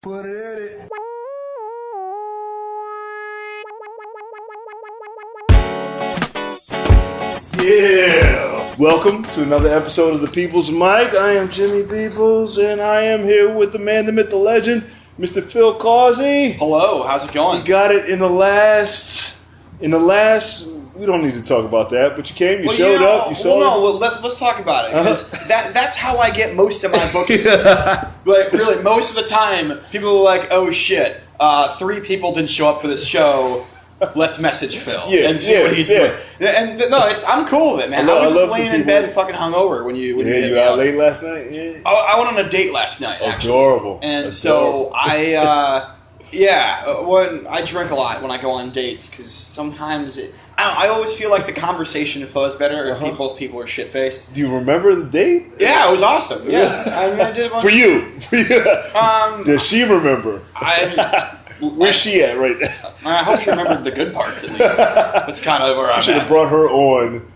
Put it in it. Yeah! Welcome to another episode of The People's Mic. I am Jimmy Peoples, and I am here with the man, the myth, the legend, Mr. Phil Causey. Hello, how's it going? We got it in the last, we don't need to talk about that, but you came, you showed up, you saw it. Let's talk about it, because that's how I get most of my bookings. But really, most of the time, people are like, oh shit, 3 people didn't show up for this show. Let's message Phil and see what he's doing. And I'm cool with it, man. I was just laying in bed fucking hungover when you hit me out up. late last night? Yeah. I went on a date last night, actually. Adorable. And Adorable. so when I drink a lot when I go on dates, because sometimes I always feel like the conversation flows better if people are shit faced. Do you remember the date? Yeah, it was awesome. Yeah, I mean, I did a bunch For you. Does she remember? Where's she at right now? I hope she remembered the good parts at least. That's kind of where I'm at. You should have brought her on.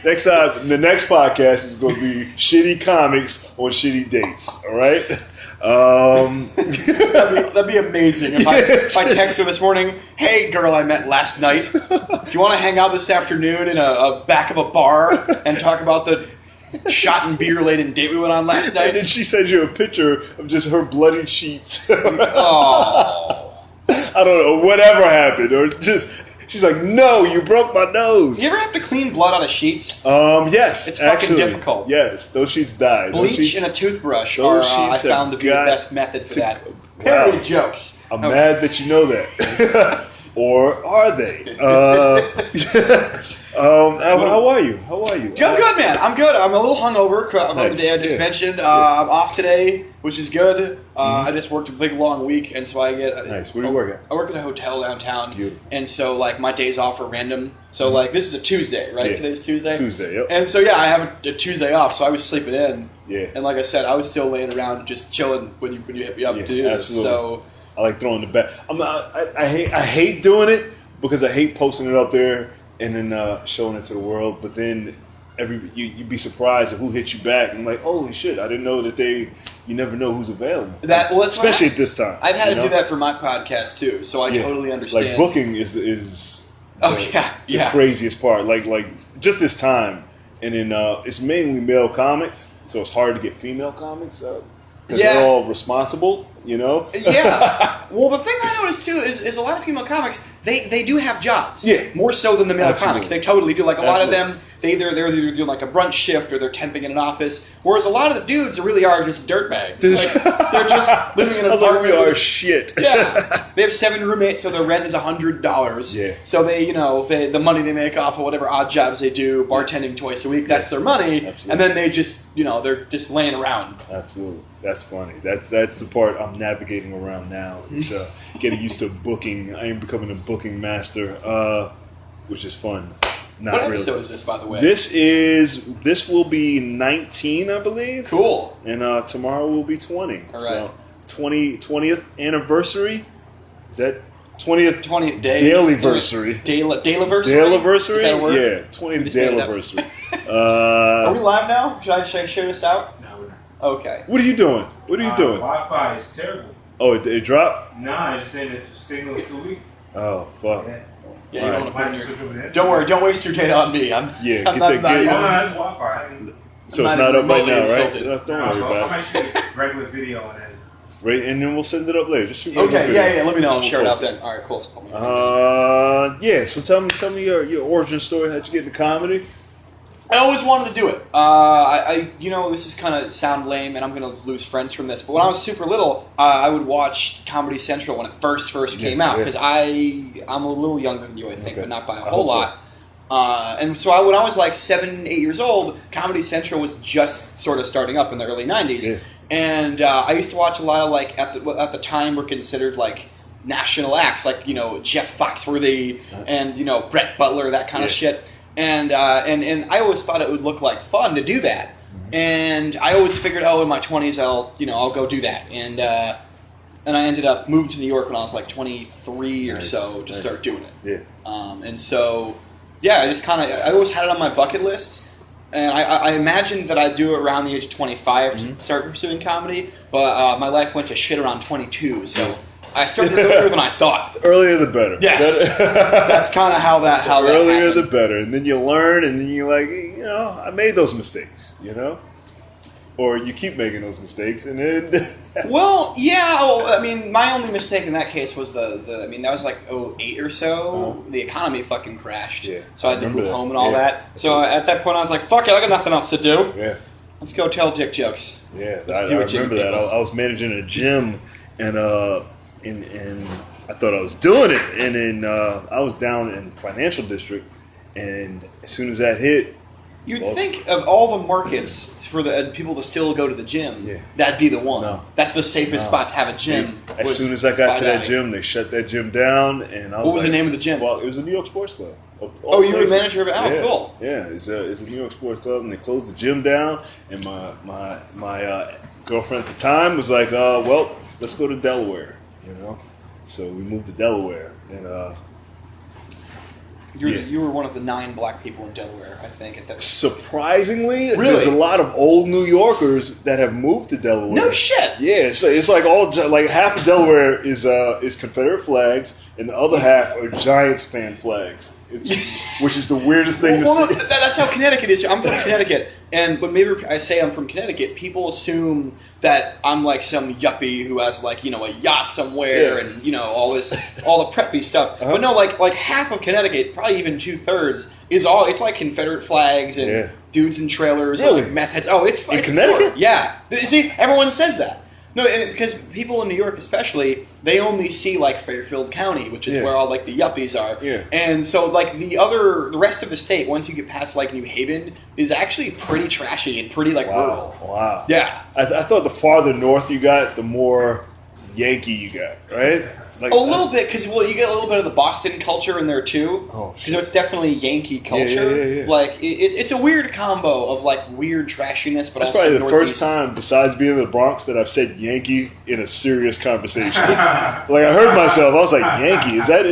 Next time, the next podcast is going to be shitty comics on shitty dates. All right. That'd be amazing if I text her this morning. Hey, girl, I met last night. Do you want to hang out this afternoon in a back of a bar and talk about the shot and beer laden date we went on last night? And then she sends you a picture of just her bloody sheets. Oh. I don't know, whatever happened, or just she's like, "No, you broke my nose." You ever have to clean blood out of sheets? Yes, it's fucking difficult. Yes, those sheets die. Bleach and a toothbrush are I found to be the best method for that. Parody jokes. I'm mad that you know that. Or are they? How are you? I'm good, man. I'm good. I'm a little hungover from the day I just mentioned. I'm off today, which is good. I just worked a big long week, and so I get nice. Where do you work at? I work at a hotel downtown. Beautiful. And so like my days off are random. So like this is a Tuesday, right? Yeah. Today's Tuesday. Tuesday, yep. And so I have a Tuesday off, so I was sleeping in. Yeah. And like I said, I was still laying around just chilling when you hit me up to do this. So I like throwing the back. I hate doing it because I hate posting it up there and then showing it to the world. But then you'd be surprised at who hits you back. And I'm like, holy shit, I didn't know that you never know who's available. Especially at this time. I've had to do that for my podcast too, so I totally understand. Like booking is the craziest part. Like just this time, and then it's mainly male comics, so it's hard to get female comics up. Because they're all responsible, you know? Yeah. Well, the thing I noticed, too, is a lot of female comics, they do have jobs. Yeah. More so than the male comics. They totally do. Like, a lot of them, they're either doing, like, a brunch shift or they're temping in an office. Whereas a lot of the dudes really are just dirtbags. Like, they're just living in an apartment. We are shit. Yeah. They have 7 roommates, so their rent is $100. Yeah. So the money they make off of whatever odd jobs they do, bartending twice a week, that's their money. Absolutely. And then they just, they're just laying around. Absolutely. That's funny. That's the part I'm navigating around now. Is getting used to booking. I am becoming a booking master, which is fun. Not what episode is this, by the way? This will be 19, I believe. Cool. And tomorrow will be 20. All right. So 20th anniversary. Is that 20th day? Dailyversary. Dailyversary? Dailyversary? Is that a word? Yeah, 20th Dailyversary. Are we live now? Should I share this out? Okay. What are you doing? Wi-Fi is terrible. Oh, it dropped? Nah, it's saying this signal's too weak. Oh, fuck. Yeah, you don't want to put Don't worry, don't waste your data on me. Get that. That's Wi-Fi. So it's not up right now, right? Don't worry about it. I might shoot a regular video on it. Right, and then we'll send it up later. Just shoot okay, yeah. Let me know. I'll share it out then. All right, cool. Yeah. So tell me your origin story. How'd you get into comedy? I always wanted to do it. This is kind of sound lame, and I'm going to lose friends from this. But when I was super little, I would watch Comedy Central when it first came out because I'm a little younger than you, I think, but not by a whole lot. And so when I was like 7, 8 years old, Comedy Central was just sort of starting up in the early '90s, and I used to watch a lot of like at the time were considered like national acts, like Jeff Foxworthy and Brett Butler, that kind of shit. And I always thought it would look like fun to do that, and I always figured, in my 20s I'll go do that, and I ended up moving to New York when I was like 23 or so to start doing it. Yeah. And so I just I always had it on my bucket list, And I imagined that I'd do it around the age of 25 to start pursuing comedy, but my life went to shit around 22, so I started earlier than I thought. The earlier the better. Yes. That's kind of how that earlier happened. the better. And then you learn, and then you're like, I made those mistakes, Or you keep making those mistakes, and then... Well, yeah. Well, I mean, my only mistake in that case was that was like 2008 or so. The economy fucking crashed. Yeah, so I had to move that. home and all Yeah. that. So at that point, I was like, fuck it, I got nothing else to do. Yeah. Let's go tell dick jokes. Yeah, Let's I do what remember Jimmy that. gave us. I was managing a gym, and I thought I was doing it. And then I was down in Financial District, and as soon as that hit... You'd think of all the markets for the people to still go to the gym, Yeah. that'd be the one. No. That's the safest spot to have a gym. As soon as I got to that gym, they shut that gym down, and I was What was like, the name of the gym? Well, it was a New York Sports Club. Oh, you were the manager of it? Oh, yeah. cool. Yeah, it's a New York Sports Club, and they closed the gym down, and my girlfriend at the time was like, well, let's go to Delaware, So we moved to Delaware, and You were one of the 9 black people in Delaware, I think, at that time. surprisingly, Really? there's a lot of old New Yorkers that have moved to Delaware. No shit! Yeah, it's like half of Delaware is Confederate flags, and the other half are Giants fan flags, which is the weirdest thing to see. That's how Connecticut is. I'm from Connecticut, but maybe I say I'm from Connecticut, people assume that I'm like some yuppie who has like, a yacht somewhere and, all the preppy stuff. But no, like half of Connecticut, probably even 2/3, it's like Confederate flags and dudes in trailers and Really? like meth heads. Oh, it's In Connecticut? Yeah. See, everyone says that. No, because people in New York especially, they only see like Fairfield County, which is where all like the yuppies are. Yeah. And so like the rest of the state, once you get past like New Haven, is actually pretty trashy and pretty like rural. Wow. Yeah. I thought the farther north you got, the more Yankee you got, right? Like, A little bit, because you get a little bit of the Boston culture in there too. Oh, because it's definitely Yankee culture. Yeah. Like it's a weird combo of like weird trashiness, but That's also probably the Northeast. first time, besides being in the Bronx, that I've said Yankee in a serious conversation. Like I heard myself, I was like, Yankee? Is that?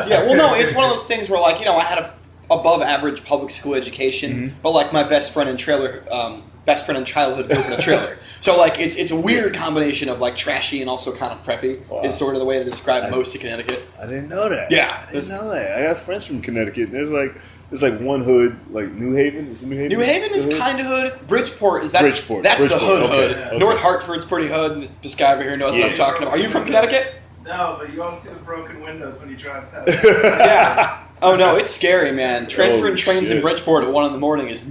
Yeah, well, no, it's one of those things where like I had a above average public school education, but like my best friend in childhood grew up in a trailer. So like it's a weird combination of like trashy and also kind of preppy is sort of the way to describe most of Connecticut. I didn't know that. Yeah. I didn't know that. I got friends from Connecticut, and there's like one hood, like New Haven. Is it New Haven? New Haven is kind of hood. Bridgeport is that? Bridgeport. That's the hood. Okay. Hood. North Hartford's pretty hood. This guy over here knows what I'm talking about. Are you from Connecticut? No, but you all see the broken windows when you drive past. Yeah. Oh no, it's scary, man. Transferring trains in shit. Bridgeport at 1 a.m. is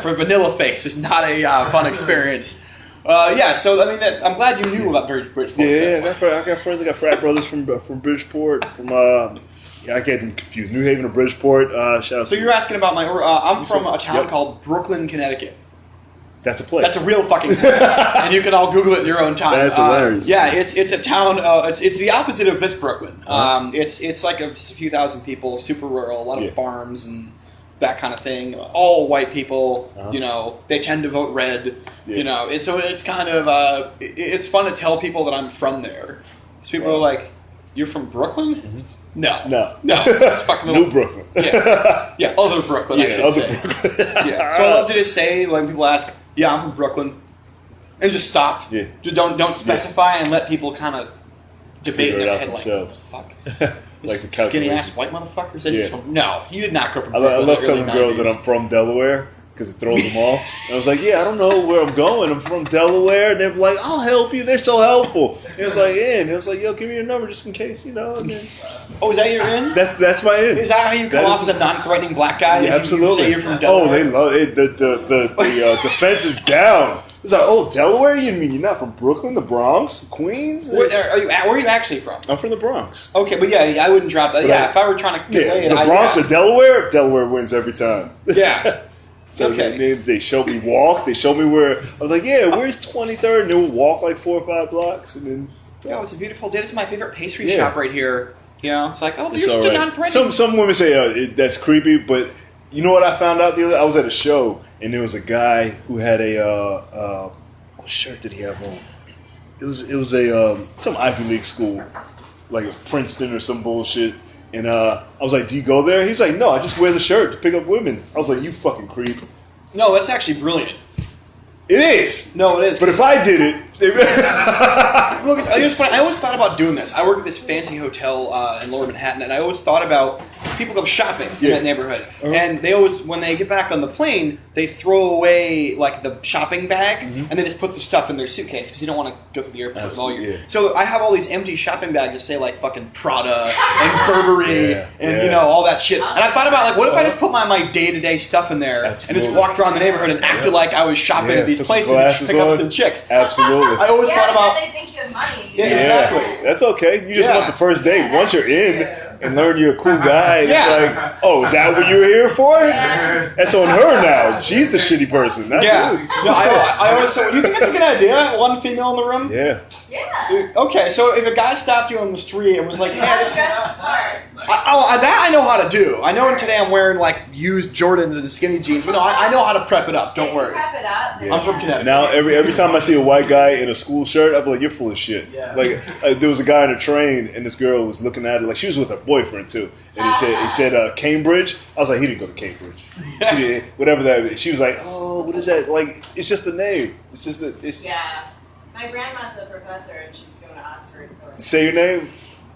for Vanilla Face is not a fun experience. So I mean, I'm glad you knew about Bridgeport. Yeah, I got friends. I got frat brothers from Bridgeport. I get them confused. New Haven or Bridgeport. Shout out. So you're asking about I'm from a town called Brooklyn, Connecticut. That's a place. That's a real fucking place, and you can all Google it in your own time. That's hilarious. Yeah, it's a town. It's the opposite of this Brooklyn. It's like a few thousand people, super rural, a lot of farms and that kind of thing. All white people. They tend to vote red. Yeah. So it's kind of it's fun to tell people that I'm from there. So people are like, "You're from Brooklyn?" Mm-hmm. No. It's fucking New Brooklyn. Yeah, other Brooklyn. I should other say. Brooklyn. Yeah. So I love to just say when people ask, "Yeah, I'm from Brooklyn," and just stop. Yeah. Don't specify and let people kind of debate in Figure it their out head like, themselves. "Fuck." Like the Skinny calculation. ass white motherfucker says he's Yeah. from. No, you did not grow up in I Brooklyn. love in the telling early girls that 90s. I'm from Delaware because it throws them off. And I was like, I don't know where I'm going. I'm from Delaware. And they're like, I'll help you. They're so helpful. And it was like, and it was like, yo, give me your number just in case, And then Oh, is that your in? that's my in. Is that how you come off as a non-threatening black guy? Yeah, Is you absolutely. say you're from Delaware? Oh, they love it. The defense is down. It's like, oh, Delaware? You mean you're not from Brooklyn, the Bronx, Queens? Where are you actually from? I'm from the Bronx. Okay, but yeah, I wouldn't drop that. But If I were trying to play it, the Bronx or Delaware? Delaware wins every time. Yeah. So Okay. they showed me walk. They showed me where. I was like, where's 23rd? And they would walk like 4 or 5 blocks. And then. Yeah, it's a beautiful day. This is my favorite pastry Yeah. shop right here. It's like, oh, It's you're all such a right. non-threatening. Some women say that's creepy, but you know what I found out the other? I was at a show and there was a guy who had a what shirt did he have on? It was a some Ivy League school, like Princeton or some bullshit, And I was like, do you go there? He's like, no, I just wear the shirt to pick up women. I was like, you fucking creep. No, that's actually brilliant. It is. No, it is. But if I did it... Look, it's funny. I always thought about doing this. I work at this fancy hotel in Lower Manhattan, and I always thought about people go shopping in that neighborhood, and they always, when they get back on the plane, they throw away like the shopping bag, and they just put their stuff in their suitcase because you don't want to go through the airport with all your. So I have all these empty shopping bags that say like fucking Prada and Burberry and you know all that shit. And I thought about like, what if I just put my day-to-day stuff in there and just walked around the neighborhood and acted like I was shopping at these places and pick up some chicks. Absolutely. I always thought about. They think you have money. Yeah, exactly. That's okay. You just want the first date. Once you're in and learn you're a cool guy, it's like, oh, is that what you were here for? That's on her now. She's the shitty person. Not you. No, I always say, you think that's a good idea? One female in the room? Yeah. Yeah. Okay, so if a guy stopped you on the street and was like, hey, I just... dress the part. that I know how to do. I know today I'm wearing like used Jordans and skinny jeans, but no, I know how to prep it up. Don't worry. Prep it up. I'm from Connecticut. Now every time I see a white guy in a school shirt, I'm like, you're full of shit. Yeah. Like there was a guy on a train and this girl was looking at it like she was with her boyfriend too, and he said Cambridge. I was like, he didn't go to Cambridge. He didn't, whatever that is. She was like, oh, what is that? Like it's just a name. It's just a. It's, Yeah. My grandma's a professor and she was going to Oxford. Say your name.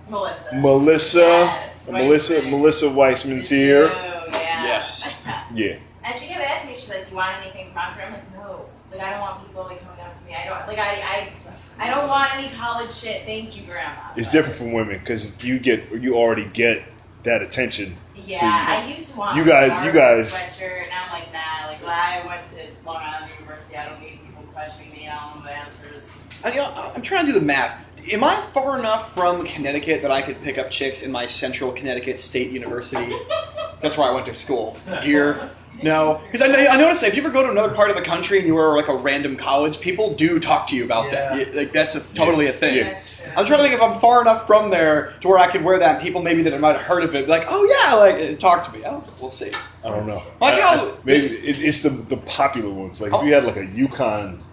Melissa. Melissa. Yes. Melissa Weissman's here. Oh, yeah. Yes. Yeah. And she kept asking me, she's like, do you want anything from her? I'm like, no. Like, I don't want people like coming up to me. I don't, like, I don't want any college shit. Thank you, Grandma. It's different from women because you already get that attention. Yeah, So I used to want you guys- sweatshirt, and I'm like, nah. Like, when I went to Long Island University, I don't need people questioning me. I don't know the answers. I'm trying to do the math. Am I far enough from Connecticut that I could pick up chicks in my Central Connecticut State University? That's where I went to school. Gear. No. Because I noticed that if you ever go to another part of the country and you were like a random college, people do talk to you about that. Like that's totally a thing. That's true. I'm trying to think if I'm far enough from there to where I could wear that and people maybe that might have heard of it be like, oh yeah, like talk to me. We'll see. I don't know. Like how maybe it's the popular ones. Like if you had like a Yukon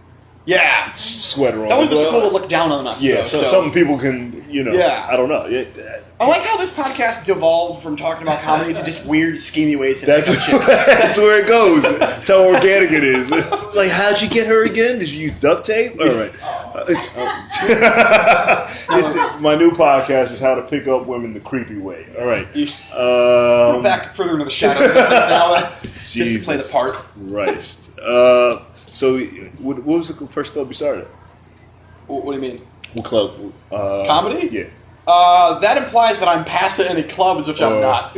yeah. sweater on. That was the school that looked down on us. Yeah, though, so some people can, Yeah. I don't know. I like how this podcast devolved from talking about comedy to just weird, schemy ways to That's pick up chicks. that's where it goes. That's how organic it is. Like, how'd you get her again? Did you use duct tape? All right. My new podcast is how to pick up women the creepy way. All right. Go back further into the shadows now, just to play the part. Christ. So, what was the first club you started? What do you mean? What club? Comedy? Yeah. That implies that I'm past any clubs, which I'm not.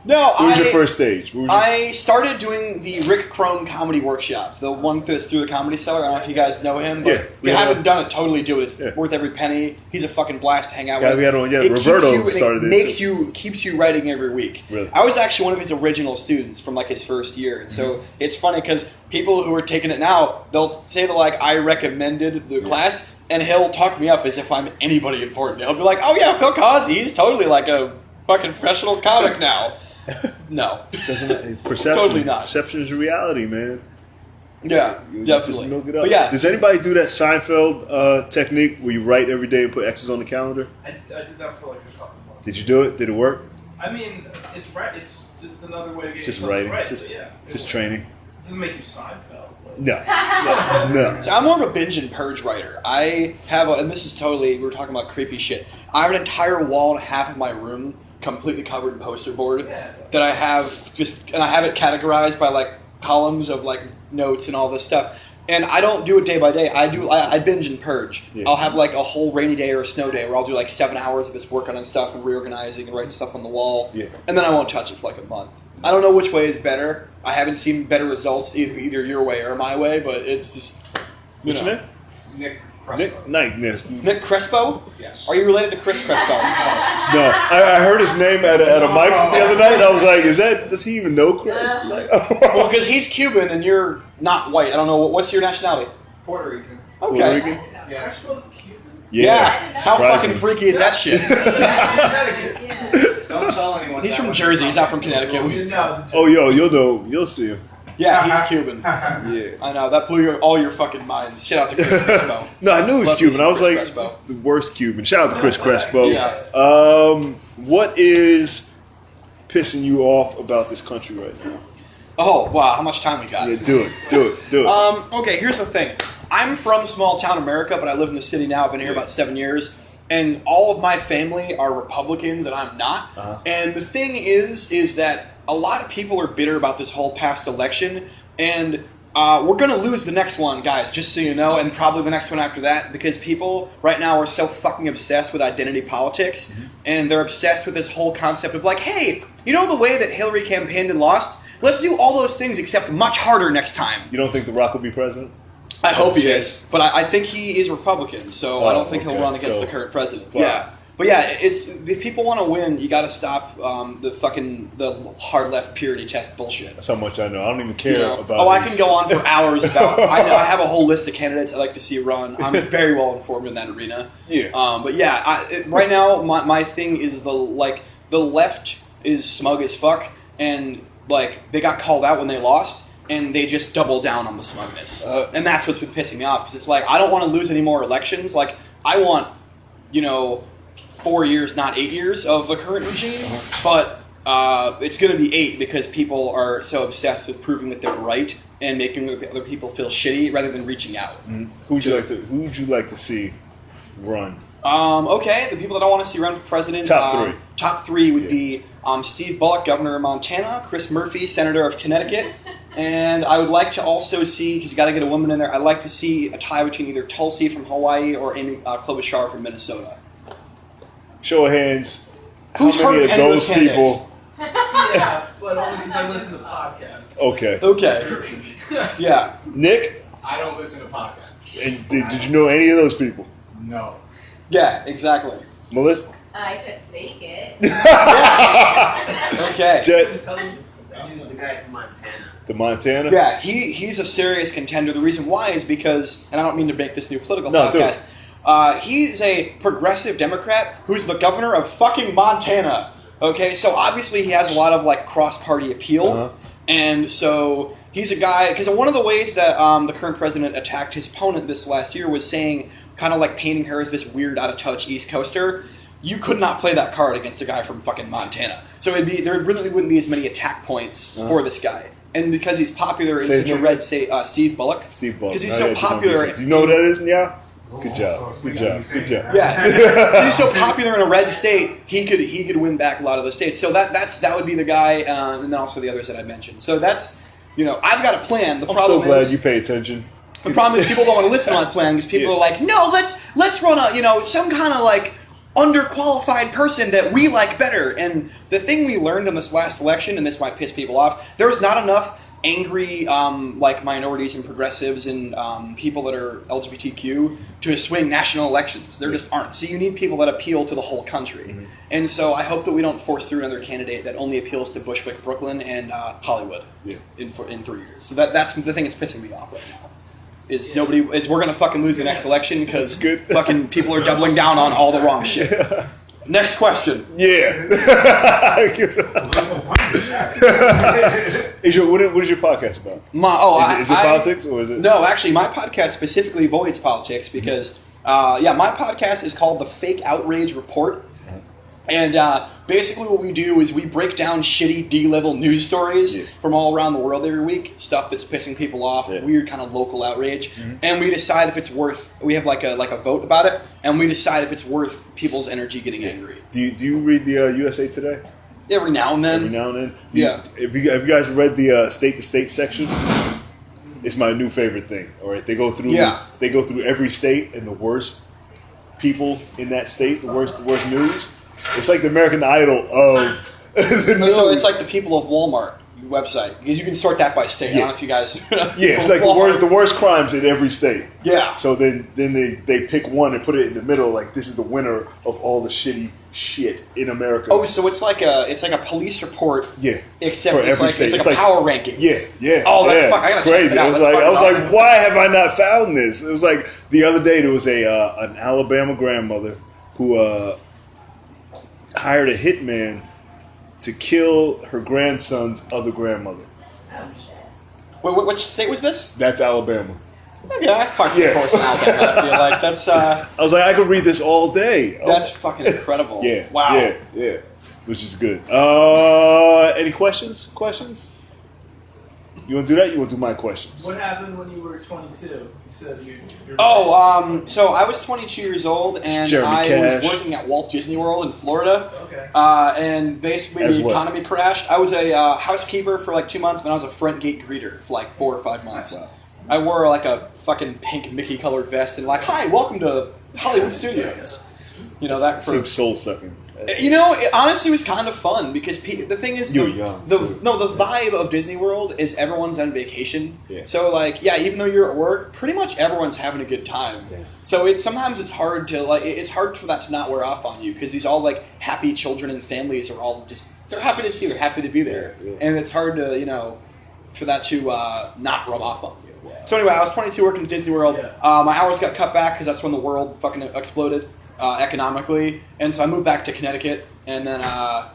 No, What was your first stage? I started doing the Rick Crone Comedy Workshop, the one that's through the Comedy Cellar. I don't know if you guys know him, but if you haven't done it, totally do it. It's worth every penny. He's a fucking blast to hang out with. We had on, Roberto started it. Keeps you writing every week. Really? I was actually one of his original students from like his first year, and so it's funny because people who are taking it now, they'll say that like I recommended the class, and he'll talk me up as if I'm anybody important. He'll be like, "Oh yeah, Phil Causey, he's totally like a fucking professional comic now." No, perception. Totally not. Perception is reality, man. Yeah, You definitely. Just milk it up. But yeah, Does anybody do that Seinfeld technique where you write every day and put X's on the calendar? I did that for like a couple months. Did you do it? Did it work? I mean, it's right. It's just another way to get Just yourself writing. to write. Just, So, yeah, just training. It doesn't make you Seinfeld. But No. No. So I'm more of a binge and purge writer. I have, and this is totally, we were talking about creepy shit. I have an entire wall and a half of my room completely covered in poster board that I have and I have it categorized by like columns of like notes and all this stuff. And I don't do it day by day. I binge and purge. Yeah. I'll have like a whole rainy day or a snow day where I'll do like 7 hours of just working on stuff and reorganizing and writing stuff on the wall. Yeah. And then I won't touch it for like a month. I don't know which way is better. I haven't seen better results either your way or my way, but it's just, What's your name? Nick Crespo. Nick Crespo? Yes. Are you related to Chris Crespo? No. I heard his name at a mic the other night, and I was like, does he even know Chris? Like, Well, because he's Cuban and you're not white. I don't know. What's your nationality? Puerto Rican. Okay. Puerto Rican? Yeah. Crespo's Cuban. Yeah. How Surprising. fucking freaky is that shit? Don't tell anyone. He's from Jersey. He's not from Connecticut. Oh, you'll know. You'll see him. Yeah, he's Cuban. Yeah. I know that blew all your fucking minds. Shout out to Chris Crespo. No, I knew he was Love Cuban. me I was some like, Chris this Crespo. is the worst Cuban. Shout out to Chris Crespo. Yeah. What is pissing you off about this country right now? Oh wow, how much time we got? Yeah, do it. Okay, here's the thing. I'm from small town America, but I live in the city now. I've been here about 7 years. And all of my family are Republicans, and I'm not. Uh-huh. And the thing is that a lot of people are bitter about this whole past election, and we're going to lose the next one, guys, just so you know, and probably the next one after that, because people right now are so fucking obsessed with identity politics, and they're obsessed with this whole concept of like, hey, you know the way that Hillary campaigned and lost? Let's do all those things except much harder next time. You don't think The Rock will be president? I hope he is, but I think he is Republican, so I don't think he'll run against the current president. Fine. Yeah, but yeah, it's if people want to win, you got to stop the hard left purity test bullshit. That's how much I know. I don't even care You know? about. I can go on for hours about. I have a whole list of candidates I'd like to see run. I'm very well informed in that arena. Yeah. But yeah, right now my thing is the left is smug as fuck, and like they got called out when they lost. And they just double down on the smugness. And that's what's been pissing me off. Because it's like, I don't want to lose any more elections. Like, I want, 4 years, not 8 years of the current regime. But it's going to be 8 because people are so obsessed with proving that they're right and making other people feel shitty rather than reaching out. Mm-hmm. Who would you like to see run? Okay, the people that I want to see run for president. Top three would be Steve Bullock, governor of Montana, Chris Murphy, senator of Connecticut, and I would like to also see, because you got to get a woman in there, I'd like to see a tie between either Tulsi from Hawaii or Amy Klobuchar from Minnesota. Show of hands. How Who's heard many of of any of those those candidates? people? Yeah, but only because I listen to podcasts. Okay. Yeah. Nick, I don't listen to podcasts. and did you know any of those people? No. Yeah, exactly. Melissa? I could fake it. Okay. Jets? I knew the guy from Montana. The Montana? Yeah, he's a serious contender. The reason why is because, and I don't mean to make this new political No, do it. podcast, he's a progressive Democrat who's the governor of fucking Montana. Okay, so obviously he has a lot of like cross-party appeal, Uh-huh. and so he's a guy, because one of the ways that the current president attacked his opponent this last year was saying, kind of like painting her as this weird, out-of-touch East Coaster. You could not play that card against a guy from fucking Montana. So there really wouldn't be as many attack points for this guy. And because he's popular in such a red state, Steve Bullock. Steve Bullock. Because he's so popular. Do you know who that is, yeah? Good job. Good job. Good job. Yeah, he's so popular in a red state, he could win back a lot of the states. So that would be the guy, and then also the others that I mentioned. So that's, I've got a plan. The I'm problem so glad is, you pay attention. The problem is people don't want to listen to my plan because people are like, no, let's run a some kind of like underqualified person that we like better. And the thing we learned in this last election, and this might piss people off, there's not enough angry like minorities and progressives and people that are LGBTQ to swing national elections. There just aren't. So you need people that appeal to the whole country. Mm-hmm. And so I hope that we don't force through another candidate that only appeals to Bushwick, Brooklyn, and Hollywood in 3 years. So that's the thing that's pissing me off right now. We're gonna fucking lose the next election because fucking people are doubling down on all the wrong shit. Next question. Yeah. What is your podcast about? Is it politics or is it? No, actually, my podcast specifically avoids politics because, my podcast is called The Fake Outrage Report. And basically what we do is we break down shitty D-level news stories from all around the world every week, stuff that's pissing people off, weird kind of local outrage, and we decide if it's worth, we have like a vote about it, and we decide if it's worth people's energy getting angry. Do you read the USA Today? Every now and then. Have you guys read the state-to-state section? It's my new favorite thing. All right, they go through every state and the worst people in that state, the worst news. It's like the American Idol of the news. So it's like the People of Walmart website because you can sort that by state. I don't know if you guys. It's like the worst crimes in every state. Yeah. So then they pick one and put it in the middle. Like this is the winner of all the shitty shit in America. Oh, so it's like a police report. Yeah. Except for every state. It's like a power ranking. Yeah. Oh, that's fucking. I gotta crazy. check it out. I was like, why have I not found this? It was like the other day there was an Alabama grandmother who hired a hitman to kill her grandson's other grandmother. Oh shit. Which state was this? That's Alabama. Okay, that's part of the course in Alabama. I feel like that's. I was like, I could read this all day. That's fucking incredible. Yeah. Wow. Yeah. Which is good. Any questions? You want to do that? You want to do my questions? What happened when you were 22? You said you're So I was 22 years old, and Jeremy I Cash. was working at Walt Disney World in Florida. Okay. And basically As the what? economy crashed. I was a housekeeper for like 2 months, and I was a front gate greeter for like 4 or 5 months. Wow. I wore like a fucking pink Mickey colored vest and like, hi, welcome to Hollywood Studios. You know that for. Seems soul sucking. You know, it honestly was kind of fun because the thing is, You were young, too. the vibe of Disney World is everyone's on vacation. Yeah. So like, yeah, even though you're at work, pretty much everyone's having a good time. Yeah. So sometimes it's hard to it's hard for that to not wear off on you because these all like happy children and families are all just they're happy to see, they're happy to be there, Yeah. and it's hard to for that to not rub off on you. Wow. So anyway, I was 22 working at Disney World. Yeah. My hours got cut back because that's when the world fucking exploded economically, and so I moved back to Connecticut. And then, I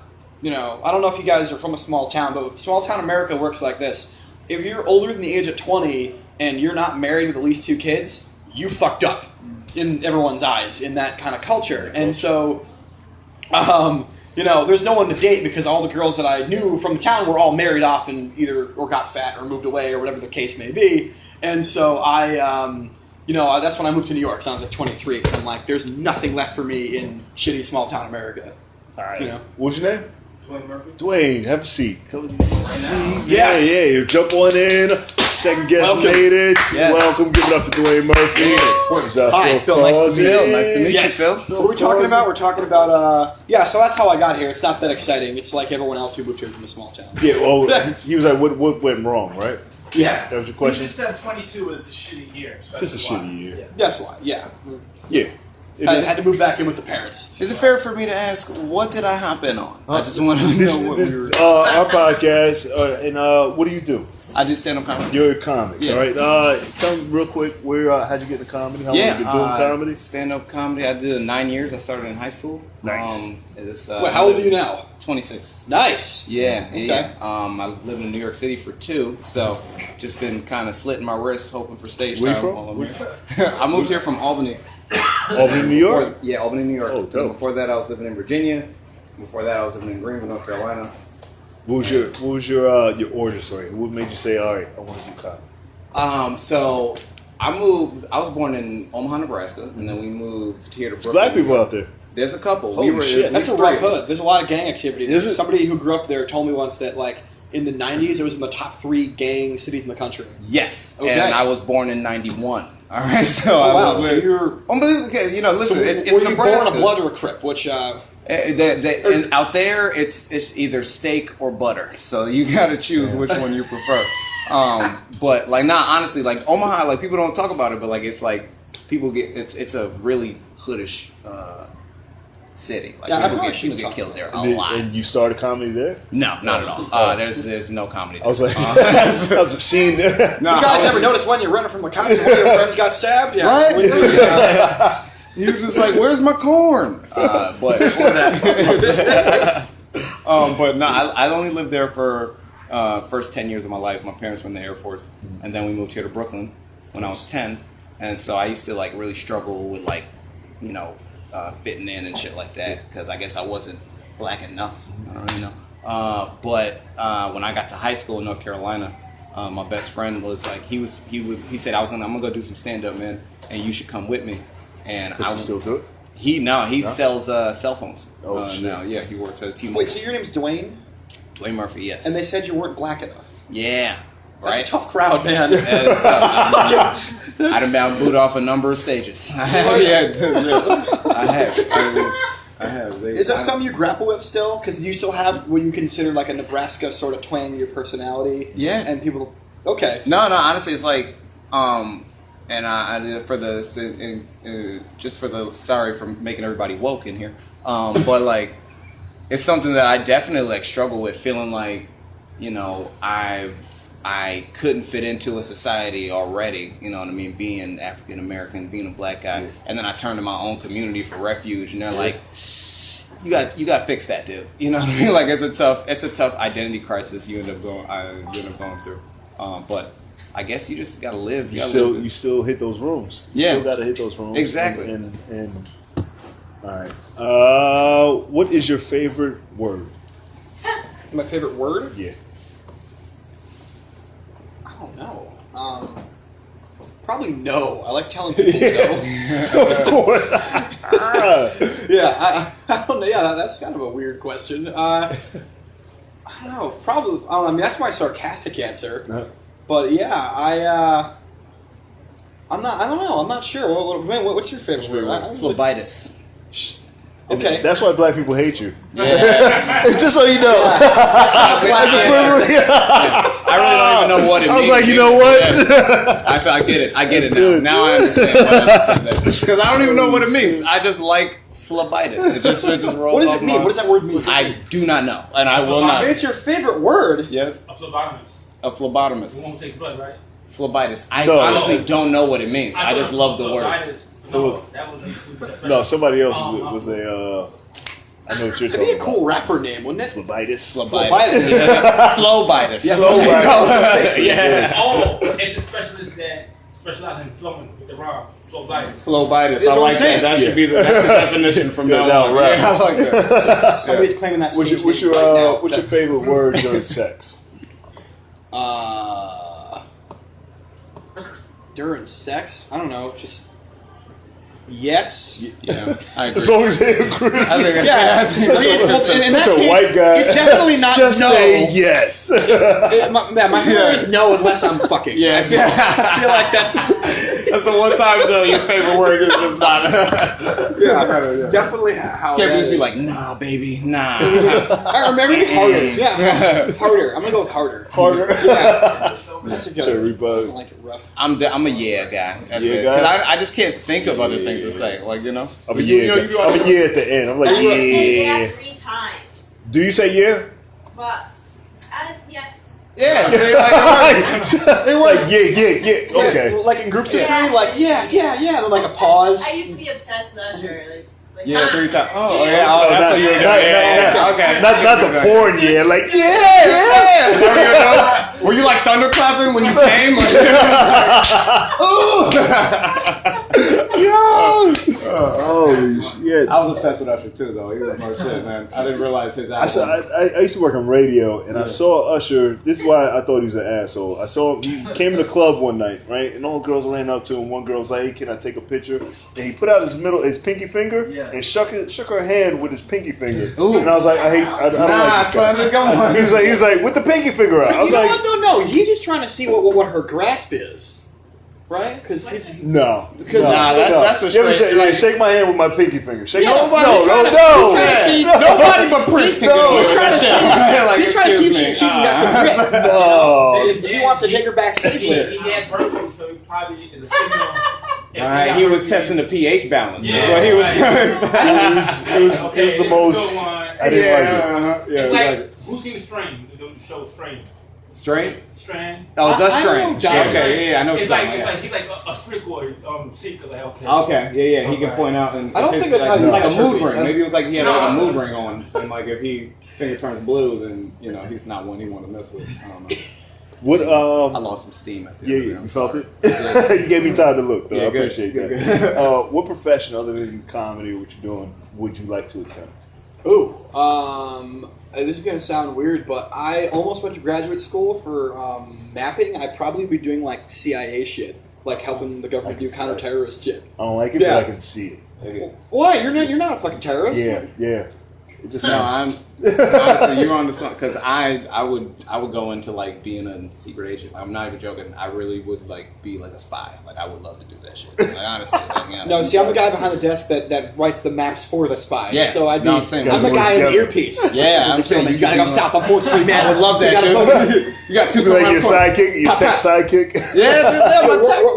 don't know if you guys are from a small town, but small town America works like this. If you're older than the age of 20 and you're not married with at least 2 kids, you fucked up in everyone's eyes in that kind of culture. And so, there's no one to date because all the girls that I knew from the town were all married off and or got fat or moved away or whatever the case may be. And so that's when I moved to New York. So I was like 23 because I'm like, there's nothing left for me in shitty small town America. All right. You know. What's your name? Dwayne Murphy. Dwayne, have a seat. Come see. Yes. Yeah. Jump on in. Second guest Welcome. made it. Yes. Welcome. Give it up for Dwayne Murphy. Hi, Phil. Nice to meet you. Nice to meet you, Yes. Phil. What are we talking about? We're talking about, so that's how I got here. It's not that exciting. It's like everyone else who moved here from a small town. Yeah. Well, he was like, "What went wrong?" Right? Yeah. That was your You question. just said 22 was a shitty year. So Just a that's why. shitty year. Yeah. That's why, yeah. Yeah. It I is. had to move back in with the parents. Is it fair for me to ask, what did I hop in on? I just want to This know what is we were... our podcast, and what do you do? I do stand-up comedy. You're a comic, Yeah. all right? Tell me real quick, how'd you get into comedy? How long you been doing comedy? Stand-up comedy. I did 9 years. I started in high school. Nice. Wait, how old are you now? 26. Nice. Yeah. Okay. I lived in New York City for 2, so just been kind of slitting my wrists, hoping for stage Where you time from? while I'm here. I moved here from Albany. Albany, New York? Albany, New York. Oh, And dope. before that, I was living in Virginia. Before that, I was living in Greenville, North Carolina. What was your origin story? What made you say, all right, I want to do comedy? So I was born in Omaha, Nebraska, and then we moved here to There's Brooklyn. black people out there. There's a couple. Holy shit. That's a rough hood. There's a lot of gang activity. Is it? Somebody who grew up there told me once that, like, in the 90s, it was in the top 3 gang cities in the country. Yes, Okay. and I was born in '91. All right, so Oh, I wow. was So you're... unbelievable. Okay, listen, it's were you Nebraska. born a blood or a Crip? Which, And out there, it's either steak or butter. So you got to choose which one you prefer. But honestly, Omaha, people don't talk about it, but it's like people get it's a really hoodish city. Yeah, People get killed there a And lot. and you started comedy there? No, not at all. There's no comedy. I was like, that was a scene there. no, you guys ever notice when you're running from the cops, one of your friends got stabbed? Yeah. Right? When You're just like, where's my corn? But but no, I only lived there for first 10 years of my life. My parents were in the Air Force, and then we moved here to Brooklyn when I was 10, and so I used to really struggle with fitting in and shit like that because I guess I wasn't black enough, But when I got to high school in North Carolina, my best friend was like, he said I'm gonna go do some stand up, man, and you should come with me. And Does he still do it? He sells cell phones. Oh, shit. Now. Yeah, he works at a T-Mobile. Wait, so your name's Dwayne? Dwayne Murphy, yes. And they said you weren't black enough. yeah, That's right. a tough crowd, man. That is tough. I done been booed off a number of stages. I have. Is that something you grapple with still? Because do you still have what you consider like a Nebraska sort of twang to your personality? Yeah. And people, okay. No, honestly, it's like, and I did it for the, just for the, sorry for making everybody woke in here, but it's something that I definitely struggle with, feeling like, I couldn't fit into a society already, you know what I mean, being African American, being a black guy, and then I turned to my own community for refuge, and they're like, you got to fix that, dude. You know what I mean? It's a tough identity crisis you end up going through. But I guess you just gotta live. You gotta still live. you still hit those rooms. You Yeah. still gotta hit those rooms. Exactly. And all right. What is your favorite word? My favorite word? Yeah. I don't know. Probably no. I like telling people no. Of course. Yeah, I don't know. Yeah, that's kind of a weird question. I don't know. Probably. I mean, that's my sarcastic answer. No. But yeah, I'm not. I don't know. I'm not sure. What's your favorite word? Phlebitis. Okay. That's why black people hate you. Yeah. Just so you know. That's a privilege. I really don't even know what it means. I was like, you know what? I get it. I get That's it now. good. Now I understand. Because I don't even know what it means. I just like phlebitis. It just rolls What does off it mean? my- What does that word mean? I do not know, and I will If not. it's your favorite word. Yeah, A phlebotomist. a We phlebotomist. won't take blood, right? Phlebitis. I No. honestly don't know what it means. I just love the word. Phlebitis. No, that would be too No, somebody else was a. I know what you're That'd be talking a cool rapper name, wouldn't it? about. Phlebitis. Phlebitis. Yeah. Flowbitis. Yes, Flowbitis. Yeah. Oh, it's a specialist that specializes in flowing with the rhyme. Phlebitis. Flowbitis. That's I what like I'm saying. that. That should Yeah. be that's the definition from Yeah, now now on. rap. Yeah, I like that. Somebody's claiming that What's stage your name right now. what's your favorite word during sex? During sex? I don't know. Just yes. Yeah, I agree. As long as they agree. I think that's Yeah. Such a- In such that a case, white guy. It's definitely not Just no. say yes. My hair is no unless I'm fucking. Yes. I feel like that's That's the one time though your favorite word is just not. definitely how. Can't that just be is. like, nah, baby, nah. I remember harder. Yeah, harder. I'm gonna go with harder. Harder. Yeah, that's a good. Cherry I bug. don't like it rough. I'm a yeah guy. That's Yeah it. guy? 'Cause I just can't think of other things to say. Like I'm a yeah. you go I'm a yeah at the end. I'm like I say yeah yeah. 3 times. Do you say yeah? But, yes. Yeah, see, like, It works. Like, yeah. Okay. Yeah, like in groups of Yeah. three, like yeah, then like a pause. I used to be obsessed with Usher. Like yeah, 3 times. Oh yeah, Oh, that's not- what you were doing. not- Yeah, not- okay. Not the porn yeah. Like yeah. Is that what you were doing? Were you like thunderclapping when you came? Like, Holy shit. I was obsessed with Usher too, though. He was my shit, man. I didn't realize his album. I used to work on radio, and I saw Usher. This is why I thought he was an asshole. I saw him. He came in the club one night, right, and all the girls ran up to him. One girl was like, "Hey, can I take a picture?" And he put out his pinky finger and shook her hand with his pinky finger. Ooh. And I was like, I don't like this guy. son, come on. He was like, with the pinky finger out. I was You know like, what though? No, he's just trying to see what her grasp is, right? Because he's. no. Nah, that's a You ever straight, shake, like- shake my hand with my pinky finger. Shake Yeah, my, he's trying to see- Nobody but Prince can do He's it. trying to see. Like, He's trying to see if excuse she me. can get the grip. No. If he wants to take her backstage He later. has herpes, so he probably is a signal. All right, he was testing the pH balance. Yeah, Is what he was It was the most. I didn't like it. Yeah, It's it was like, who's seen the Strain? The show Strain. straight. Strand. Oh, the I strange. know, John. Okay, yeah, I know what It's you're like talking about. he's like a strict seeker. Like okay. Okay, yeah, he can Okay. point out. And I don't if think it's that's how like, you it's like a catch mood herpes. ring. Maybe it was like he had like a No. mood ring on, and like if he finger turns blue, then he's not one he want to mess with. I don't know. What? I lost some steam at the Yeah, end. you felt it. You gave me time to look. Though. Yeah, I good, appreciate good, that. What profession other than comedy, what you're doing, would you like to attempt? Ooh, this is gonna sound weird, but I almost went to graduate school for mapping. I'd probably be doing like CIA shit, like helping the government do counterterrorist shit. I don't like it, Yeah. but I can see it. Why? You're not a fucking terrorist. Yeah. It just No, I'm sounds. honestly you're on to something because I would go into like being a secret agent. I'm not even joking. I really would like be like a spy. Like I would love to do that shit. Like honestly, like, yeah. No, see, I'm the guy behind the desk that writes the maps for the spies. Yeah. So I'd be. No, I'm saying I'm the we guy in the together. earpiece. Yeah, I'm saying You gotta go south on 4th Street, man. I would love that, You dude. You got two You like your people around the sidekick, your tech sidekick. Yeah,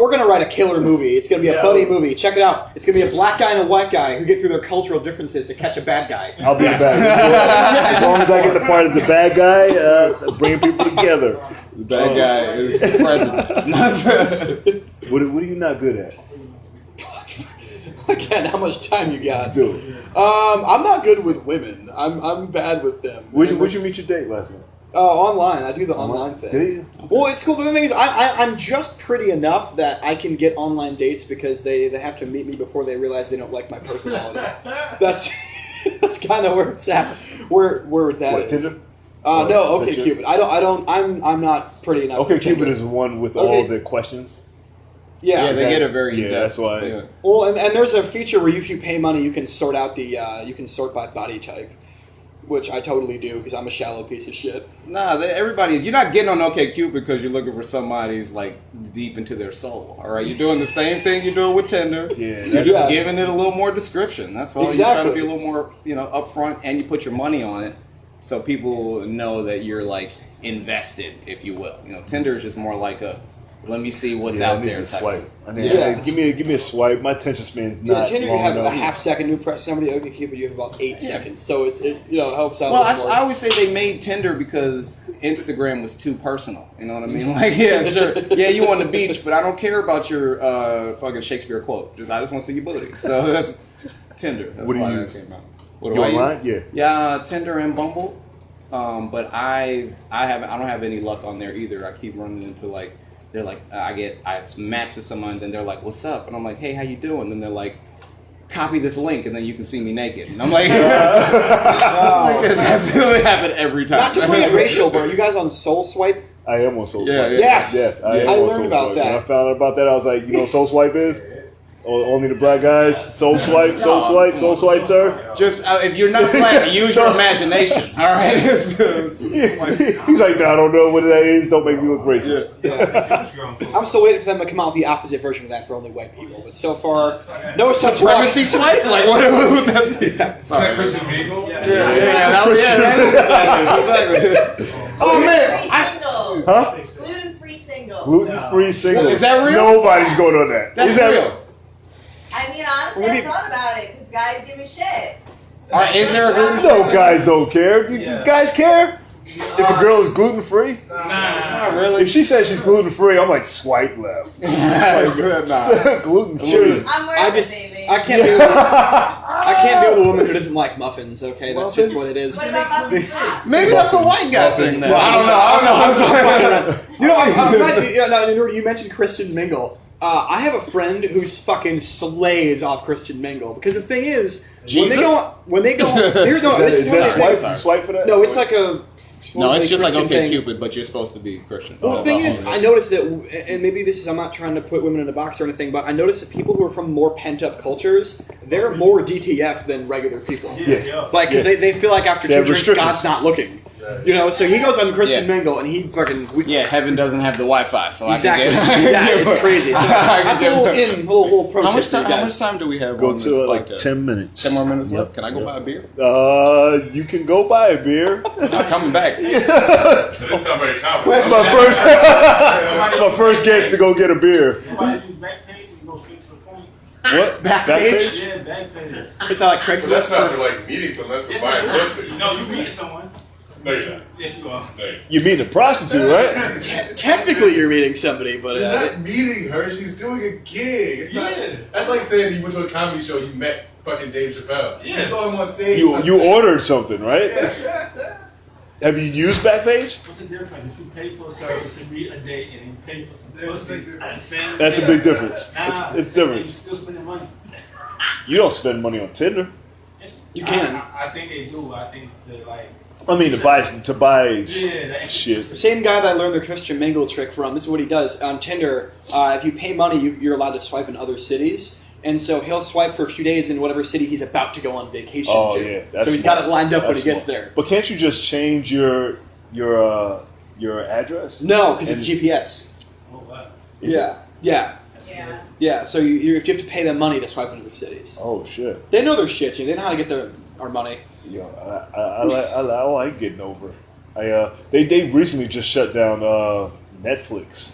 We're gonna write a killer movie. It's gonna be a Yeah. buddy movie. Check it out. It's gonna be a black guy and a white guy who get through their cultural differences to catch a bad guy. I'll be the bad guy. As long as I get the part of the bad guy, bringing people together. The bad guy is the president. What are you not good at? Again, how much time you got? Do it. I'm not good with women. I'm bad with them. Where'd you meet your date last night? Online. I do the online thing. Do you? Well, it's cool. The thing is, I'm just pretty enough that I can get online dates because they have to meet me before they realize they don't like my personality. That's kind of where it's at. Where that What, is. Tinder? No, Is that OkCupid. I'm not pretty enough. for OkCupid Tinder. is the one with Okay. all the questions. Yeah. they get it very Yeah, in-depth. that's why. Yeah. Well, and there's a feature where if you pay money, you can sort out you can sort by body type, which I totally do because I'm a shallow piece of shit. Nah, everybody's. You're not getting on OkCupid because you're looking for somebody's like deep into their soul. All right, you're doing the same thing you're doing with Tinder. Yeah, You're just Yeah. giving it a little more description. That's all. Exactly. You're trying to be a little more, upfront, and you put your money on it, so people know that you're like invested, if you will. Tinder is just more like a, let me see what's I out need there. to type. swipe. I need, Yeah. give me a swipe. My attention span's Yeah, not Tinder you long have enough. a half second to press somebody. OkCupid you have about 8 seconds, so it helps out. Well, a little more. I always say they made Tinder because Instagram was too personal. You know what I mean? Like, yeah, sure. Yeah, you on the beach, but I don't care about your fucking Shakespeare quote. I just want to see your booty. So that's Tinder. That's What do you why that use? came out. What You do I online? use? Yeah, Tinder and Bumble. But I don't have any luck on there either. I keep running into like, they're like, I match with someone, then they're like, what's up? And I'm like, hey, how you doing? And they're like, copy this link, and then you can see me naked. And I'm like, that's really happened every time. Not to bring it racial, but are you guys on Soul Swipe? I am on Soul Yeah, Swipe. yeah. Yes! Yes, I am on learned Soul about Swipe. that. When I found out about that, I was like, what Soul Swipe is? Only the black guys. Soul Swipe, sir. Just if you're not black, use your imagination. All right. He's like, no, I don't know what that is. Don't make me look racist. I'm still waiting for them to come out with the opposite version of that for only white people. But so far, no such Supremacy swipe? Like what would that be? Sorry. Christian Mingle? That was exactly. Oh man, Single. Huh? Gluten-free single. Gluten-free single. Is that real? Nobody's going on that. that's Is that real. I mean, honestly, I thought about it because guys give me shit. All right, is there a gluten? No, guys don't care. Do guys care? If a girl is gluten-free? Not really. If she says she's gluten-free, I'm like, swipe left. Gluten-free. I'm I worth it, just baby. I can't deal with a woman who doesn't like muffins. Okay, that's just what it is. What about muffins? Maybe that's a white guy thing. Then. Well, I don't know. I'm sorry. You mentioned Christian Mingle. I have a friend who fucking slays off Christian Mingle because the thing is, Jesus? when they go, here's no, Is that swipe. swipe? You swipe for that? No, it's like a. No, it's just like Christian thing. OkCupid, but you're supposed to be Christian. Well, the thing is, I noticed that, and maybe this is, I'm not trying to put women in a box or anything, but I noticed that people who are from more pent-up cultures, they're more DTF than regular people. Yeah. Like, because they feel like after They two have drinks, restrictions. God's not looking. So he goes on Christian Yeah. Mingle, and he fucking... Yeah, heaven doesn't have the Wi-Fi, so Exactly. I can get. Yeah, it's crazy. So that's a little pro How tip much for you time? How guys. much time do we have Go on this to like podcast? 10 minutes. 10 more minutes Yep. left. Can I go buy a beer? You can go buy a beer. I'm coming back. That didn't sound very confident. That's my first. That's my first guess to go get a beer. Nobody use back page and go straight to the point. What? Back page? Yeah, back page. It's like But that's Craigslist. not for like meetings unless we're Yes, buying it pussy. is. No, you meeting someone. No, you're not. Yes, you are. No, you're not. You mean a prostitute, right? Technically, you're meeting somebody, but You're not meeting her. She's doing a gig. It's not. Yeah. That's like saying you went to a comedy show. You met fucking Dave Chappelle. You Yeah. saw him on stage. You ordered something, right? Have you used Backpage? What's the difference? If you pay for a service to meet a date and you pay for some pussy, That's a big difference. Nah, It's different. You still spending money. You don't spend money on Tinder. You can. I think they do. I think to like. I mean, to buy Yeah, the shit. The same guy that I learned the Christian Mingle trick from, this is what he does. On Tinder, if you pay money, you're allowed to swipe in other cities. And so he'll swipe for a few days in whatever city he's about to go on vacation Oh, to. yeah, that's So he's smart. got it lined up when he That's gets smart. there. But can't you just change your address? No, because it's And- GPS. Oh, wow. Is Yeah. Yeah. Yeah. Yeah. So you have to pay them money to swipe in other cities. Oh shit! They know their shit. They know how to get our money. Yo, I like getting over. They recently just shut down Netflix.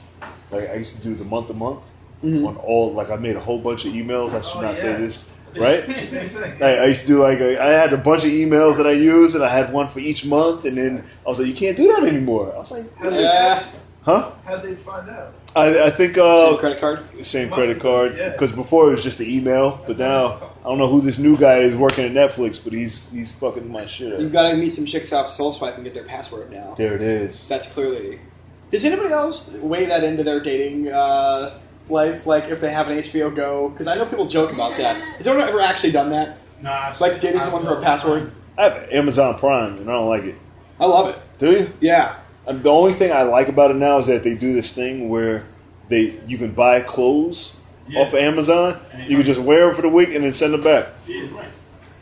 Like I used to do the month to month on all. Like I made a whole bunch of emails. I should not say this, right? Same thing. I used to do like I had a bunch of emails that I used, and I had one for each month. And then I was like, you can't do that anymore. I was like, Huh? How'd they find out? I think Same credit card. same credit card Yeah. because before it was just the email, but now I don't know who this new guy is working at Netflix, but he's fucking my shit up. You've got to meet some chicks off Soul Swipe and get their password now. There it is. That's clearly. Does anybody else weigh that into their dating life? Like if they have an HBO Go? Because I know people joke about that. Has anyone ever actually done that? Nah, Like dating someone for a password? I have Amazon Prime and I don't like it. I love it. Do you? Yeah. The only thing I like about it now is that they do this thing where you can buy clothes off of Amazon. You can just wear them for the week and then send them back. Yeah, right.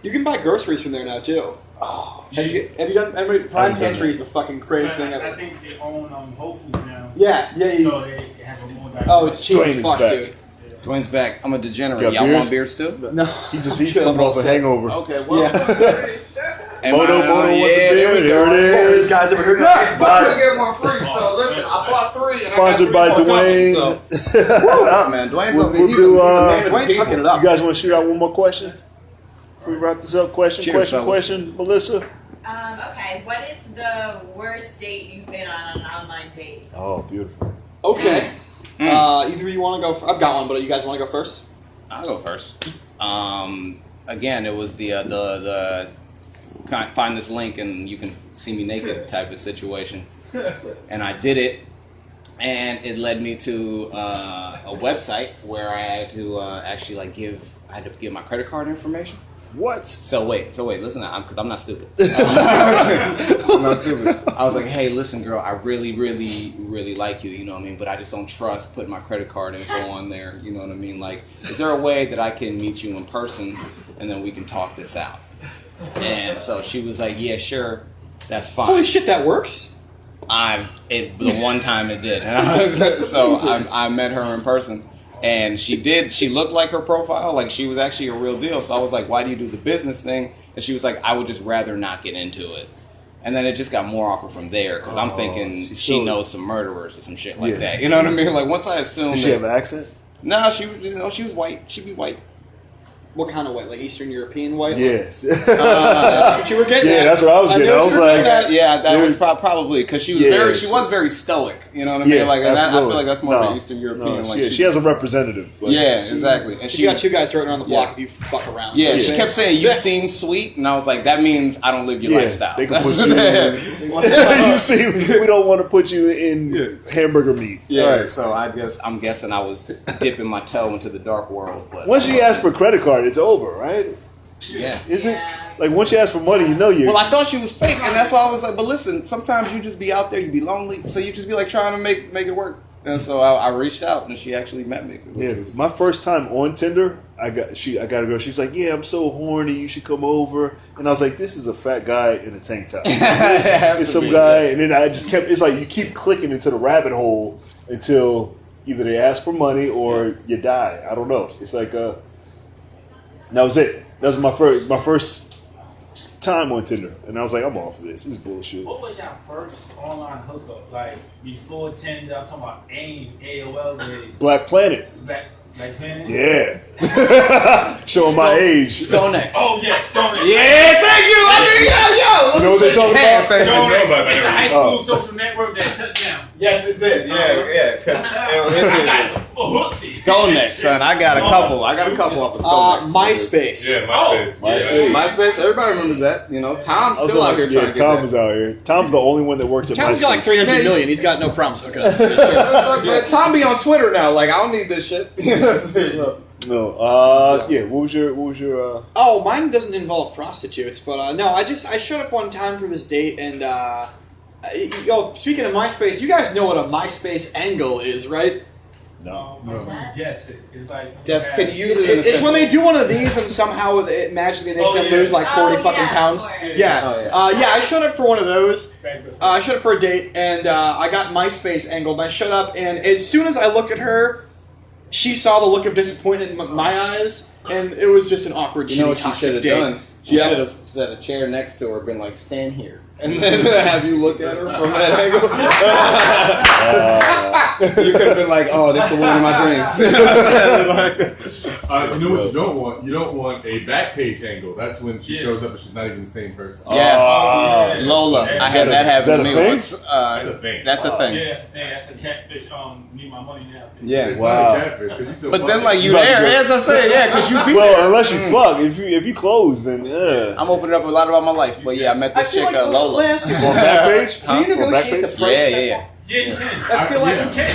You can buy groceries from there now too. Oh, Have you done? Prime done Pantry that. is the fucking craziest thing I ever. think they own Whole Foods now. Yeah. So they have a more diverse. Oh, it's cheap Dwayne as is fuck, back. dude. Dwayne's back. I'm a degenerate. Got Y'all beers? want beers too? No, he's coming off a hangover. Okay, well. Yeah. Am Moto I- wants a yeah, beer. there we There go. it These is. guys over here. I couldn't get one free, so listen, I bought 3. And Sponsored by I got 3 more coming, Dwayne. so- What up, man? Dwayne's We'll over here. He's do, a man of the Dwayne's people. hooking it up. You guys want to shoot out one more question? Before we wrap this up, question, Cheers, fellas. question, Melissa. Okay, what is the worst date you've been on an online date? Oh, beautiful. Okay. Either you want to go? I've got one, but you guys want to go first? I'll go first. Again, it was the find this link and you can see me naked type of situation, and I did it, and it led me to a website where I had to actually I had to give my credit card information. What? So wait, listen, I'm not stupid. I'm not stupid. I was like, hey, listen, girl, I really, really, really like you, you know what I mean? But I just don't trust putting my credit card info on there, you know what I mean? Like, is there a way that I can meet you in person and then we can talk this out? And so she was like, yeah, sure, that's fine. Holy shit, that works. The one time it did. And I met her in person. And she looked like her profile, like she was actually a real deal. So I was like, why do you do the business thing? And she was like, I would just rather not get into it. And then it just got more awkward from there because I'm thinking she knows some murderers or some shit like that. You know what I mean? Like once I assumed Did she have an accent? No, she was white. She'd be white. What kind of white? Like Eastern European white? Yes. That's what you were getting at. Yeah, that's what I was getting. knew I what was you were like, getting at. Yeah, that was probably because she was she was very stoic. You know what I mean? Yeah, Like, and I feel absolutely. like that's more of No, an Eastern European. No, like she has a representative. Like, yeah, exactly. And She got 2 guys thrown around the block if you fuck around. Yeah, So she you kept saying, "You seem sweet," and I was like, "That means I don't live your Yeah, lifestyle." they can That's put you. You see, we don't want to put you in hamburger meat. Yeah, All right. so I'm guessing I was dipping my toe into the dark world. But Once you ask for a credit card, it's over, right? yeah. Is it? Yeah. Like once you ask for money, you know you. Well, I thought she was fake, and that's why I was like, "But listen, sometimes you just be out there, you be lonely, so you just be like trying to make it work." And so I reached out, and she actually met me. Which Yeah, was, my first time on Tinder, I got a girl. She's like, "Yeah, I'm so horny. You should come over." And I was like, "This is a fat guy in a tank top. It's some guy." And then I just kept. It's like you keep clicking into the rabbit hole until either they ask for money or you die. I don't know. It's like that was it. That was my first time on Tinder, and I was like, "I'm off of this. This is bullshit." What was your first online hookup? Like before Tinder, I'm talking about AIM, AOL days. Black Planet. Back then? Yeah. Showing my age. Skonex. Oh, yes, Stone Age. Yeah, thank you. You know what they're talking about? I didn't know about It's a high that. school social network that shut down. Yes, it did. Yeah. 'Cause I got a hootsie. Skonex, son. I got a couple off of Skonex. MySpace. Yeah, MySpace. MySpace. MySpace. Everybody remembers that. You know, Tom's Also, still out here trying yeah, to get Tom that. is out here. Tom's the only one that works at Tom's MySpace. got like 300 million. He's got no problems hooking up. Man, Tom be on Twitter now. Like, I don't need this shit. No. Yeah. What was your? Oh, mine doesn't involve prostitutes, but no, I showed up one time for this date, and speaking of MySpace, you guys know what a MySpace angle is, right? No. Yes, it's like. Can you use it in a It's when they sentence? do one of these and somehow it magically makes them lose like 40 fucking pounds. of course. Yeah. Oh, Yeah, I showed up for one of those. I showed up for a date, and I got MySpace angled. I showed up, and as soon as I looked at her, she saw the look of disappointment in my eyes, and it was just an awkward, You know shitty, what she toxic should have date. done? She Yeah. should have set a chair next to her and been like, stand here. And then have you looked at her from that angle? You could have been like, "Oh, this is the woman of my dreams." You know what you don't want? You don't want a back page angle. That's when she shows up and she's not even the same person. Yeah, Lola. I had that happen to me once. That's a thing. That's a thing. Yeah, that's the thing. That's the catfish. Need my money now. Yeah. It's Wow. not a catfish, 'cause you still But fuck then, it. like, you there, as I said, yeah, because you be Well, there. unless you fuck. If you close, then I'm opening up a lot about my life, but yeah, I met this chick, Lola. on back page. Can you negotiate the price? Yeah. Yeah, you can. I feel like You can.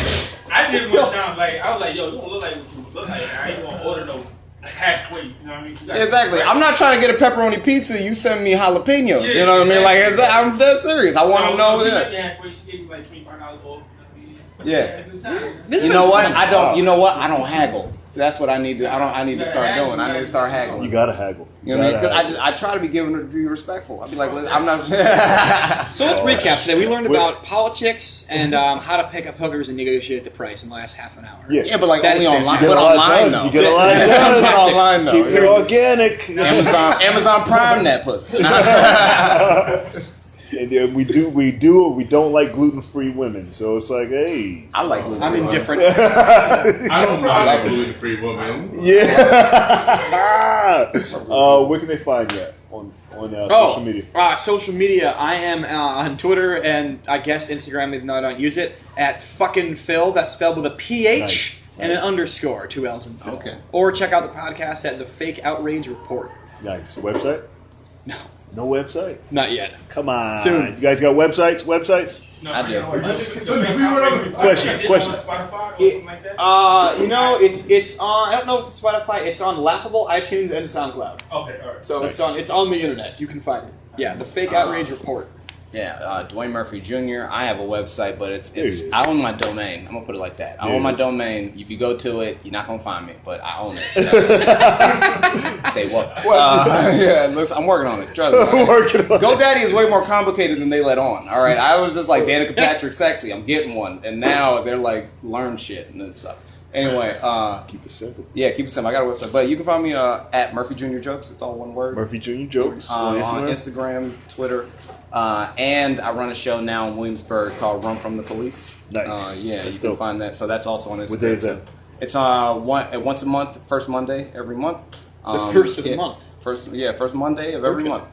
I did one time. Like I was like, yo, you don't look like what you look like. I ain't gonna order no halfway. You know what I mean? You gotta- Exactly. I'm not trying to get a pepperoni pizza. You send me jalapenos. Yeah, You know what I mean? Like, exactly. I'm dead serious. I want to know She that. met me halfway. She gave me like $25 off. Yeah. Good time. You know what? I don't. You know what? I don't haggle. That's what I need to. I need to start doing. I need to start haggling. You gotta haggle. You know what I mean? 'Cause I try to be respectful. I'd be like, I'm not. So let's recap today. We learned about politics and how to pick up hookers and negotiate the price in the last half an hour. Yeah, but like That only is online. You get But a lot online done. though. You get a lot But done. online though. Keep it organic. Amazon Prime that pussy. And we don't like gluten-free women. So it's like, hey, I like gluten. I'm indifferent. I don't mind a gluten-free woman. yeah. Where can they find you at? On social media? Social media. I am on Twitter and I guess Instagram, even though I don't use it, at fucking Phil. That's spelled with a PH Nice. and an underscore, 2 L's in Phil. Okay. Or check out the podcast at The Fake Outrage Report. Nice. Website? No, No website? not yet. Come on. Soon. You guys got websites? Websites? No, I do. Question. Spotify or something like that? It's on. I don't know if it's Spotify. It's on Laughable, iTunes, and SoundCloud. Okay, all right. So Nice. it's on the internet. You can find it. Yeah, The Fake Outrage Report. Yeah, Dwayne Murphy Jr. I have a website, but it's There it is. I own my domain. I'm gonna put it like that. I There own it my is. domain. If you go to it, you're not gonna find me, but I own it. So. Stay woke. Yeah, listen, I'm working on it. Trust me. Working on it. GoDaddy is way more complicated than they let on. All right, I was just like Danica Patrick sexy. I'm getting one, and now they're like learn shit, and it sucks. Anyway, Keep it simple. yeah, keep it simple. I got a website, but you can find me at Murphy Jr. Jokes. It's all one word. Murphy Jr. Jokes on On Instagram. Instagram, Twitter, and I run a show now in Williamsburg called Run From the Police. Nice. Yeah, That's you can dope. find that. So that's also on Instagram. What day is that? It's once a month, first Monday every month. The first of the month. First Monday of every month.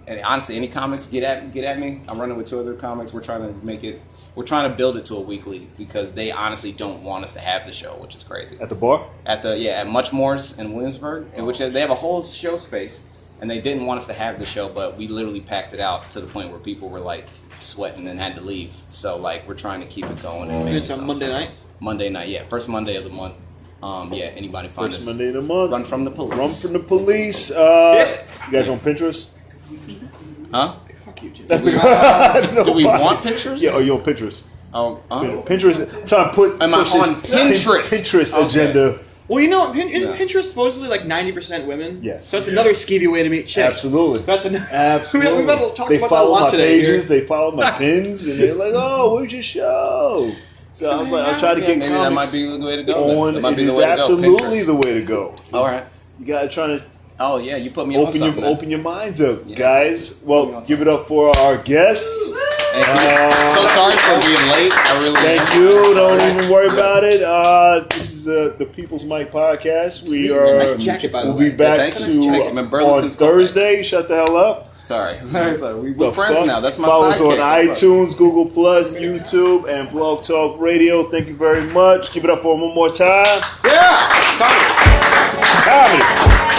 And honestly, any comics, get at me. I'm running with 2 other comics. We're trying to build it to a weekly because they honestly don't want us to have the show, which is crazy. At the bar? At Much More's in Williamsburg, in which they have a whole show space, and they didn't want us to have the show, but we literally packed it out to the point where people were like sweating and had to leave. So like we're trying to keep it going. And It's on Monday night? Monday night, yeah, first Monday of the month. Yeah, anybody find First us? Monday of the month. Run From the Police. Run from the police. You guys on Pinterest? Huh? Fuck you, Jim. That's the Do we want pictures? Yeah, you on Pinterest? Oh, Pinterest. I'm trying to push Am I this on Pinterest? Pinterest Okay. agenda. Well, you know what? Isn't Pinterest supposedly like 90% women? Yes. So that's another skeevy way to meet chicks. Absolutely. That's Absolutely. We've got to talk They about that a follow lot my today. pages. They follow my pins, and they're like, "Oh, where's your show?" So I was like, I tried to Yeah, get maybe that comics might be the way to go. on. That might It be the is way to go. absolutely Pinterest. the way to go. All right. You gotta try to Oh yeah, you put me on something. man. open your minds up, Yeah. guys. Put me Well, on give it up for our guests. Thank you. So sorry for being late. I really Thank you. Don't even worry about it. This is the People's Mic podcast. We are. Nice jacket, by the We'll way. be back thanks. to Nice jacket. I'm in on Burlington's Thursday. Shut the hell up. Sorry. We're The friends fuck? now. That's my Follow us on sidekick. iTunes, Google Plus, YouTube, and Blog Talk Radio. Thank you very much. Give it up for them one more time. Yeah. Comedy.